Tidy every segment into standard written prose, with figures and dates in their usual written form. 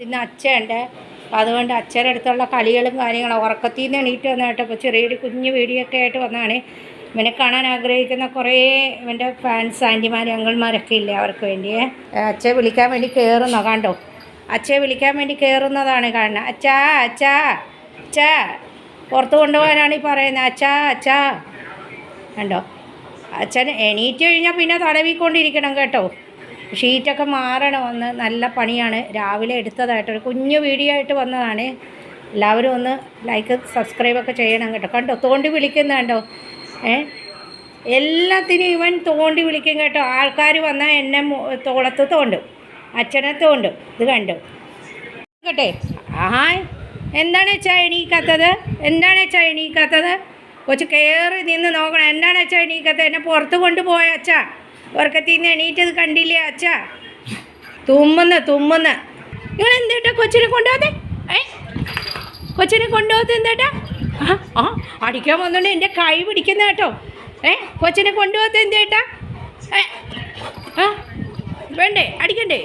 ഇന്ന് അച്ഛനുണ്ട്. അപ്പോൾ അതുകൊണ്ട് അച്ഛൻ്റെ അടുത്തുള്ള കളികളും കാര്യങ്ങളും ഉറക്കത്തിൽ നിന്ന് എണീറ്റ് വന്ന കേട്ടോ. അപ്പോൾ ചെറിയൊരു കുഞ്ഞു വീഡിയോ ഒക്കെ ആയിട്ട് വന്നതാണ്. ഇവനെ കാണാൻ ആഗ്രഹിക്കുന്ന കുറേ ഇവൻ്റെ ഫാൻസ് ആൻറ്റിമാർ അങ്കിൾമാരൊക്കെ ഇല്ലേ, അവർക്ക് വേണ്ടിയേ. അച്ഛയെ വിളിക്കാൻ വേണ്ടി കയറുന്നോ കണ്ടോ, അച്ഛയെ വിളിക്കാൻ വേണ്ടി കയറുന്നതാണ് കാണുന്നത്. അച്ഛാ അച്ഛാ അച്ഛാ പുറത്ത് കൊണ്ടുപോകാനാണ് ഈ പറയുന്നത്. അച്ഛാ അച്ഛാ കണ്ടോ, അച്ഛൻ എണീറ്റ് കഴിഞ്ഞാൽ പിന്നെ തടവിക്കൊണ്ടിരിക്കണം കേട്ടോ. ഷീറ്റൊക്കെ മാറണം, വന്ന് നല്ല പണിയാണ്. രാവിലെ എടുത്തതായിട്ടൊരു കുഞ്ഞു വീഡിയോ ആയിട്ട് വന്നതാണ്. എല്ലാവരും ഒന്ന് ലൈക്ക് സബ്സ്ക്രൈബൊക്കെ ചെയ്യണം കേട്ടോ. കണ്ടോ തോണ്ടി വിളിക്കുന്ന കണ്ടോ, എല്ലാത്തിനും ഇവൻ തോണ്ടി വിളിക്കും കേട്ടോ. ആൾക്കാർ വന്നാൽ എന്നെ തോളത്ത് തോണ്ടും, അച്ഛനെ തോണ്ടും. ഇത് കണ്ടു കേട്ടെ. എന്താണ് വെച്ചാ എണീക്കാത്തത്, എന്താണ് വെച്ചാ എണീക്കാത്തത്? കൊച്ചു കയറി നിന്ന് നോക്കണം. എന്താണ് വെച്ചാൽ എണീക്കാത്തത്? എന്നെ പുറത്ത് കൊണ്ടുപോയ അച്ഛാ, ഉറക്കത്തിൽ നിന്ന് എണീറ്റത് കണ്ടില്ലേ അച്ഛാ? തുമ്മുന്ന നിങ്ങൾ എന്തേട്ടാ കൊച്ചിനെ കൊണ്ടുപോകാതെ? കൊച്ചിനെ കൊണ്ടുപോകാത്ത എന്തേട്ടാ? അടിക്കാൻ വന്നോണ്ട് എൻ്റെ കൈ പിടിക്കുന്ന കേട്ടോ. കൊച്ചിനെ കൊണ്ടുപോകാത്ത എന്തേട്ടാ? വേണ്ടേ, അടിക്കണ്ടേ?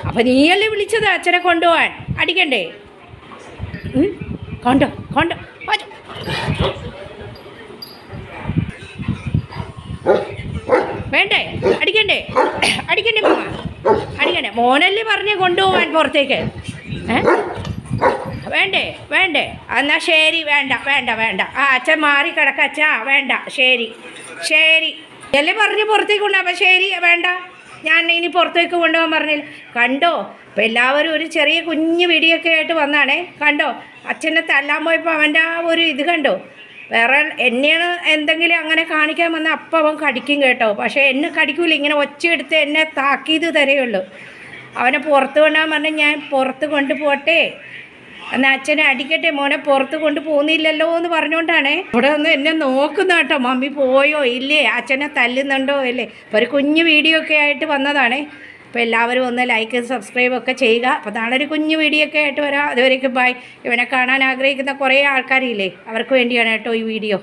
അപ്പം നീയല്ലേ വിളിച്ചത് അച്ഛനെ കൊണ്ടുപോകാൻ, അടിക്കണ്ടേ? കൊണ്ടോ കൊണ്ടോ വേണ്ടേ, അടിക്കണ്ടേ? അടിക്കണ്ടേ മാമ, അടിക്കണ്ടേ? മോനല്ലേ പറഞ്ഞ് കൊണ്ടുപോകാൻ പുറത്തേക്ക്. വേണ്ടേ വേണ്ടേ? എന്നാൽ ശരി, വേണ്ട വേണ്ട വേണ്ട. അച്ഛൻ മാറി കിടക്ക അച്ഛാ, വേണ്ട. ശരി ശരി എല്ലേ പറഞ്ഞ് പുറത്തേക്ക് കൊണ്ടുപോകാം. അപ്പം ശരി വേണ്ട, ഞാൻ ഇനി പുറത്തേക്ക് കൊണ്ടുപോകാൻ പറഞ്ഞില്ല. കണ്ടോ, അപ്പം എല്ലാവരും ഒരു ചെറിയ കുഞ്ഞു വീഡിയോ ഒക്കെ ആയിട്ട് വന്നാണേ. കണ്ടോ, അച്ഛനെ തല്ലാൻ പോയപ്പോൾ അവൻ്റെ ആ ഒരു ഇത് കണ്ടോ. വേറെ എന്നെയാണ് എന്തെങ്കിലും അങ്ങനെ കാണിക്കാൻ വന്നാൽ അപ്പം അവൻ കടിക്കും കേട്ടോ. പക്ഷേ എന്നെ കടിക്കൂല, ഇങ്ങനെ ഒച്ചയെടുത്ത് എന്നെ താക്കീത് തരുള്ളൂ. അവനെ പുറത്ത് കൊണ്ടുപോകാൻ പറഞ്ഞാൽ ഞാൻ പുറത്ത് കൊണ്ടുപോട്ടെ, എന്നാൽ അച്ഛനെ അടിക്കട്ടെ. മോനെ പുറത്ത് കൊണ്ട് പോകുന്നില്ലല്ലോ എന്ന് പറഞ്ഞുകൊണ്ടാണ് ഇവിടെ ഒന്ന് എന്നെ നോക്കുന്ന കേട്ടോ. മമ്മി പോയോ ഇല്ലേ, അച്ഛനെ തല്ലുന്നുണ്ടോ ഇല്ലേ. അപ്പോൾ ഒരു കുഞ്ഞു വീഡിയോ ഒക്കെ ആയിട്ട് വന്നതാണ്. അപ്പോൾ എല്ലാവരും ഒന്ന് ലൈക്ക് സബ്സ്ക്രൈബൊക്കെ ചെയ്യുക. അപ്പോൾ നാളെ ഒരു കുഞ്ഞു വീഡിയോ ഒക്കെ ആയിട്ട് വരാം. അതുവരേക്കും ബൈ. ഇവനെ കാണാൻ ആഗ്രഹിക്കുന്ന കുറേ ആൾക്കാരില്ലേ, അവർക്ക് വേണ്ടിയാണ് കേട്ടോ ഈ വീഡിയോ.